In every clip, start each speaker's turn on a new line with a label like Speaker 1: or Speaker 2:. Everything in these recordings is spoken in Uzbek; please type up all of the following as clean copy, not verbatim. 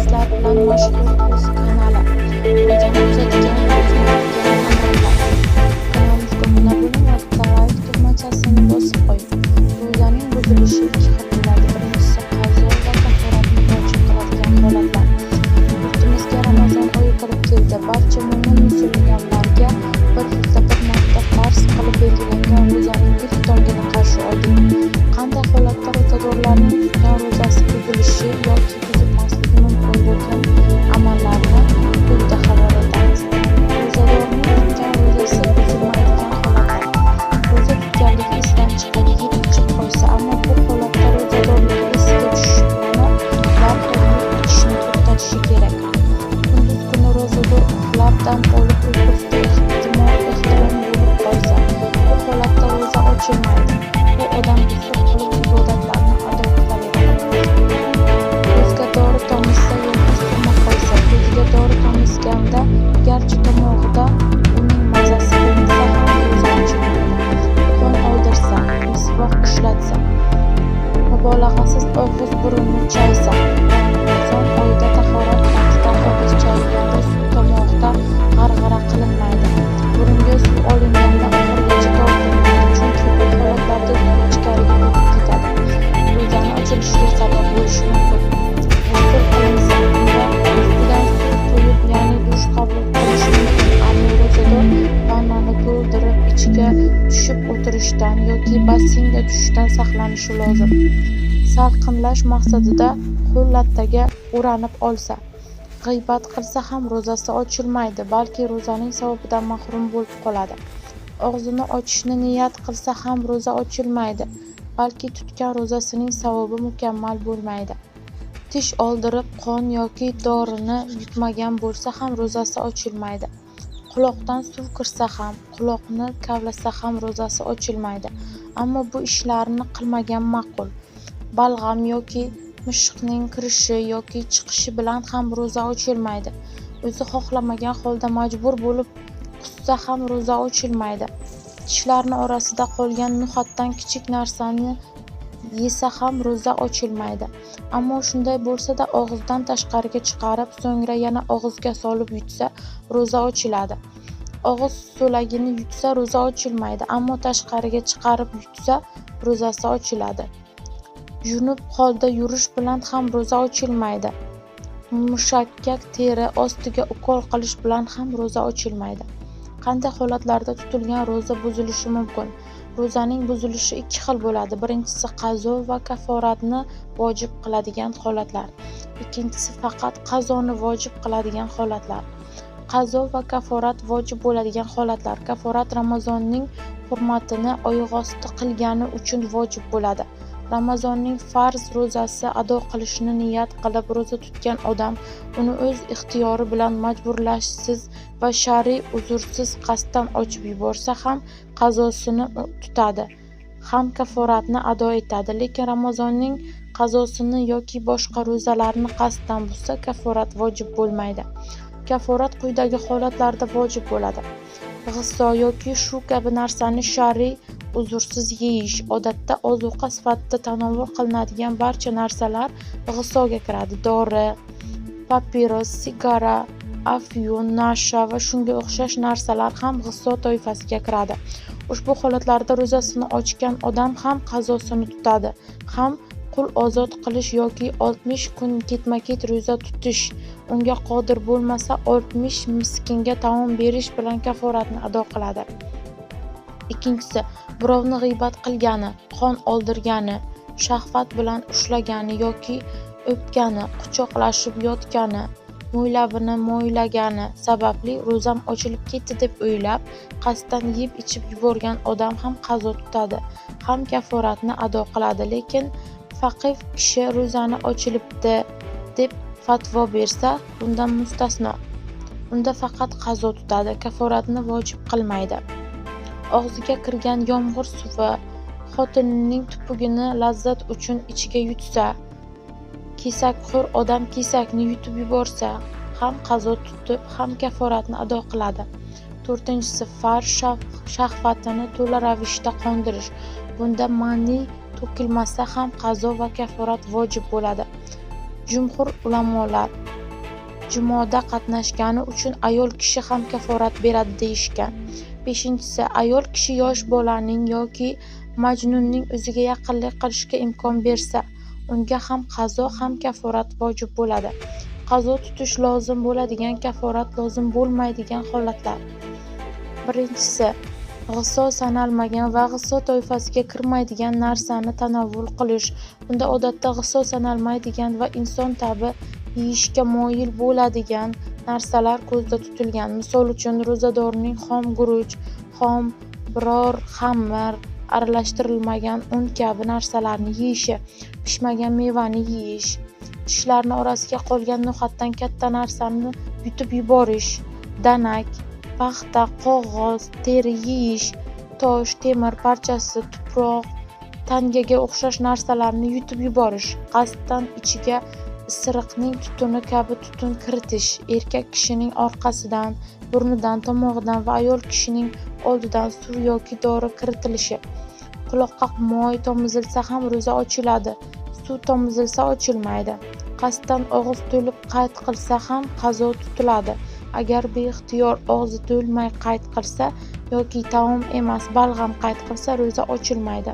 Speaker 1: hadislar bilan mashhur o'z kanali. Ro'zani buzadigan buzmaydigan amallar. Kanalimizga obuna bo'ling va bitta like tugmachasini bosib qo'ying. Ro'zaning buzilishi ikki xil bo'ladi. Birinchisi qazo va kaforatni vojib qiladigan holatlar. Yurtimizga Ramazon oyi kirib keldi. Barcha mo'min musulmonlarga bir yilda bir marta farz qilib belgilangan ro'zaning ilk tongini qarshi oldik. Qanday holatda ro'zadorlarning tutgan ro'zasi buzilishi yoki buzilmasligi mumkin bo'lgan amallarni quyida havola etamiz. Ro'zadorning tutgan ro'zasi buzilmaydigan holatlar. Ro'za tutganligi esdan chiqib, yeb ichib qo'ysa, ammo bu holatda ro'zadorligi esiga tushishi bilan darhol ichishni to'xtatishi kerak. Kunduz kuni ro'zador uxlab dam olib uyqusida ehtimol bo'lib qolsa, bu holatda ro'za ochilmaydi. Bu odam usul qilib ibodatlarni ado qilaveradi. Ko'zga dori tomizsa yoki surma qo'ysa, ko'ziga dori tomizganda garchi tomog'ida uning mazasi bo'lmasa ham ro'za ochilmaydi. Qon oldirsa, misvoq ishlatsa, mubolag'asiz og'iz burunni chaysa, Ramazon oyida tahorat vaqtida og'iz chayilganda suv tomog'ida g'arg'ara qilinmaydi. Burunga suv olinganda oxirigacha tortilmaydi, chunki bu holatlarda suv ichkariga o'tib ketadi. Ro'zani ochilishiga sabab bo'lishi mumkin. G'usl qilinsa, unda ustidan suv quyib, ya'ni dush qabul qilishi mumkin. Ammo ro'zador vannani to'ldirib ichiga tushib o'tirishdan yoki basseynga tushishdan saqlanishi lozim. Salqinlash maqsadida qo'l lattaga o'ranib olsa, g'iybat qilsa ham ro'zasi ochilmaydi, balki ro'zaning savobidan mahrum bo'lib qoladi. Og'zini ochishni niyat qilsa ham ro'za ochilmaydi, balki tutgan ro'zasining savobi mukammal bo'lmaydi. Tish oldirib qon yoki dorini yutmagan bo'lsa ham ro'zasi ochilmaydi. Quloqdan suv kirsa ham, quloqni kavlasa ham ro'zasi ochilmaydi. Ammo bu ishlarni qilmagan ma'qul. Balg'am yoki mishiqning kirishi yoki chiqishi bilan ham ro'za ochilmaydi. O'zi xohlamagan holda majbur bo'lib qussa ham ro'za ochilmaydi. Tishlarni orasida qolgan no'xatdan kichik narsani yesa ham ro'za ochilmaydi. Ammo shunday bo'lsa-da og'izdan tashqariga chiqarib, so'ngra yana og'izga solib yutsa, ro'za ochiladi. Og'iz so'lagini yutsa ro'za ochilmaydi, ammo tashqariga chiqarib yutsa ro'zasi ochiladi. Junub holda yurish bilan ham ro'za ochilmaydi. Mushakkak teri ostiga ukol qilish bilan ham ro'za ochilmaydi. Qanday holatlarda tutilgan ro'za buzilishi mumkin? Ro'zaning buzilishi ikki xil bo'ladi. Birinchisi qazo va kaforatni vojib qiladigan holatlar. Ikkinchisi faqat qazoni vojib qiladigan holatlar. Qazo va kaforat vojib bo'ladigan holatlar. Kaforat Ramazonning hurmatini oyg'osti qilgani uchun vojib bo'ladi. Ramazonning farz ro'zasi ado qilishni niyat qilib ro'za tutgan odam uni o'z ixtiyori bilan majburlashsiz va shar'iy uzursiz qasddan ochib yuborsa ham qazosini tutadi, ham kaforatni ado etadi. Lekin Ramazonning qazosini yoki boshqa ro'zalarni qasddan buzsa, kaforat vojib bo'lmaydi. Kaforat quyidagi holatlarda vojib bo'ladi. G'isso yoki shu kabi narsani shar'iy uzursiz yeyish. Odatda ozuqa sifatida tanovvul qilinadigan barcha narsalar g'issoga kiradi. Dori, papiros, sigara, afyun, nasha va shunga o'xshash narsalar ham g'isso toifasiga kiradi. Ushbu holatlarda ro'zasini ochgan odam ham qazosini tutadi, ham qul ozod qilish yoki 60 kun ketma-ket ro'za tutish, unga qodir bo'lmasa 60 miskinga taom berish bilan kaforatni ado qiladi. Ikkinchisi, birovni g'iybat qilgani, qon oldirgani, shahvat bilan ushlagani yoki o'pgani, quchoqlashib yotgani, mo'ylabini mo'ylagani sababli ro'zam ochilib ketdi deb o'ylab, qasddan yeb ichib yuborgan odam ham qazo tutadi, ham kaforatni ado qiladi. Lekin faqih kishi ro'zani ochilibdi deb fatvo bersa, bundan mustasno. Unda faqat qazo tutadi, kaforatni vojib qilmaydi. Og'ziga kirgan yomg'ir suvi xotinining tupugini lazzat uchun ichiga yutsa, kesakxo'r odam kesakni yutib yuborsa, ham qazo tutib, ham kaforatni ado qiladi. To'rtinchisi, farz shahvatini to'la ravishda qondirish. Bunda mani to'kilmasa ham qazo va kaforat vojib bo'ladi. Jumhur ulamolar jimoda qatnashgani uchun ayol kishi ham kaforat beradi deyishgan. 5. Ayol kishi yosh bolaning yoki majnunning o'ziga yaqinlik qilishga imkon bersa, unga ham qazo ham kaforat vojib bo'ladi. Qazo tutish lozim bo'ladigan, kaforat lozim bo'lmaydigan holatlar. 1. G'iso sanalmagan va g'iso toifasiga kirmaydigan narsani tanovvul qilish. Bunda odatda g'iso sanalmaydigan va inson tabi yeyishga moyil bo'ladigan narsalar ko'zda tutilgan. Misol uchun, ro'zadorning xom guruch, xom biror xamir, aralashtirilmagan un kabi narsalarni yeyishi, pishmagan mevani yeyish, tishlarni orasiga qolgan no'xatdan katta narsani yutib yuborish, danak, paxta, qog'oz, teri yeyish, tosh, temir parchasi, tuproq, tangaga o'xshash narsalarni yutib yuborish, qasddan ichiga isiriqning tutuni kabi tutun kiritish, erkak kishining orqasidan, burnidan, tomog'idan va ayol kishining oldidan suv yoki dori kiritilishi. Quloqqa moy tomizilsa ham ro'za ochiladi, suv tomizilsa ochilmaydi. Qasddan og'iz to'lib qayt qilsa ham qazo tutiladi. Agar beixtiyor og'zi to'lmay qayt qilsa yoki taom emas balg'am qayt qilsa ro'za ochilmaydi.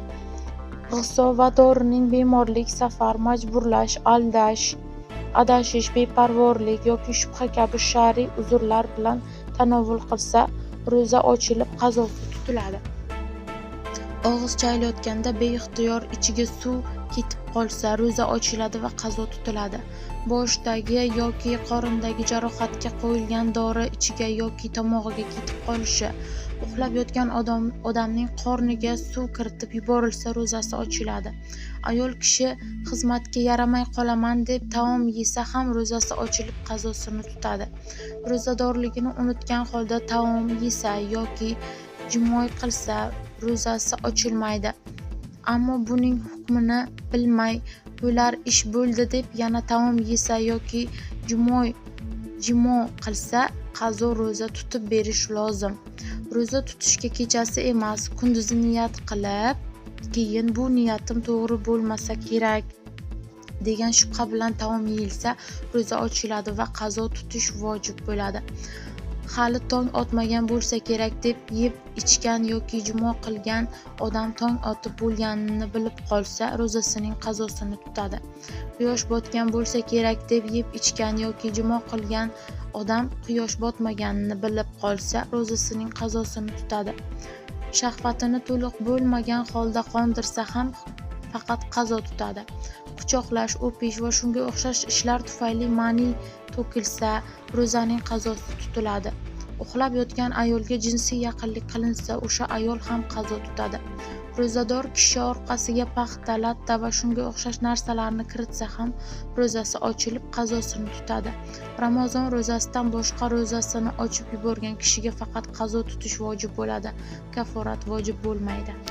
Speaker 1: G'iso va dorining bemorlik, safar, majburlash, aldash, adashish, beparvorlik yoki shubha kabi shar'iy uzrlar bilan tanovvul qilsa ro'za ochilib qazosi tutiladi. Og'iz chaylayotganda beixtiyor ichiga suv ketib qolsa ro'za ochiladi va qazo tutiladi. Boshdagi yoki qorindagi jarohatga qo'yilgan dori ichiga yoki tomog'iga ketib qolishi, uxlab yotgan odamning qorniga suv kiritib yuborilsa ro'zasi ochiladi. Ayol kishi xizmatga yaramay qolaman deb taom yesa ham ro'zasi ochilib qazosini tutadi. Ro'zadorligini unutgan holda taom yesa yoki jimoy qilsa ro'zasi ochilmaydi. Ammo buning hukmini bilmay, bo'lar ish bo'ldi deb yana taom yesa yoki jimo qilsa qazo ro'za tutib berish lozim. Ro'za tutishga kechasi emas, kunduzi niyat qilib, keyin bu niyatim to'g'ri bo'lmasa kerak degan shubha bilan taom yeyilsa ro'za ochiladi va qazo tutish vojib bo'ladi. Hali tong otmagan bo'lsa kerak deb yeb ichgan yoki jimo qilgan odam tong otib bo'lganini bilib qolsa ro'zasining qazosini tutadi. Quyosh botgan bo'lsa kerak deb yeb ichgan yoki jimo qilgan odam quyosh botmaganini bilib qolsa ro'zasining qazosini tutadi. Shahvatini to'liq bo'lmagan holda qondirsa ham faqat qazo tutadi. Quchoqlash, o'pish va shunga o'xshash ishlar tufayli mani to'kilsa ro'zaning qazosi tutiladi. Uxlab yotgan ayolga jinsiy yaqinlik qilinsa o'sha ayol ham qazo tutadi. Ro'zador kishi orqasiga paxta, latta va shunga o'xshash narsalarni kiritsa ham ro'zasi ochilib qazosini tutadi. Ramazon ro'zasidan boshqa ro'zasini ochib yuborgan kishiga faqat qazo tutish vojib bo'ladi, kaforat vojib bo'lmaydi.